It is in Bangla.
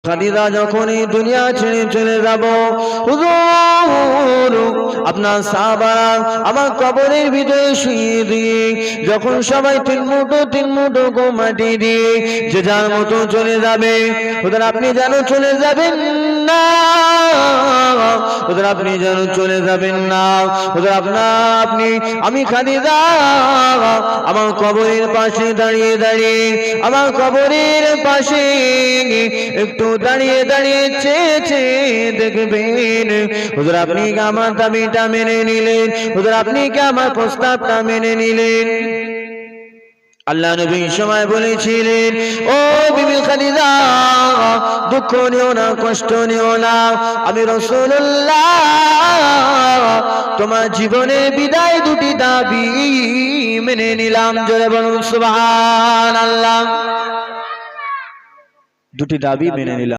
খাদিজা যখন এই দুনিয়া ছেড়ে চলে যাব, হুজুর আপনার সাহাবারা আমার কবরের ভিতরে শুইয়ে দিয়ে যখন সবাই তিন মুঠো মাটি দিয়ে যে যার মতো চলে যাবে, হুজুর আপনি যেন চলে যাবেন না, হুজুর আপনি যেন চলে যাবেন না, হুজুর আপনি আমি খাদিজা আমার কবরের পাশে দাঁড়িয়ে দাঁড়িয়ে আমার কবরের পাশে একটু দাঁড়িয়ে দাঁড়িয়ে চেয়ে দেখবেন, হুজুর আপনি কি আমার দাবিটা মেনে নিলেন, হুজুর আপনি কি আমার প্রস্তাবটা মেনে নিলেন। আল্লাহ নবী সময় বলেছিলেন, ও বিবি খাদিজা দুঃখ নিও না, কষ্ট নিও না, আমি রাসূলুল্লাহ তোমার জীবনে বিদায় দুটি দাবি মেনে নিলাম। জোরে বলুন সুবহানাল্লাহ। দুটি দাবি মেনে নিলাম।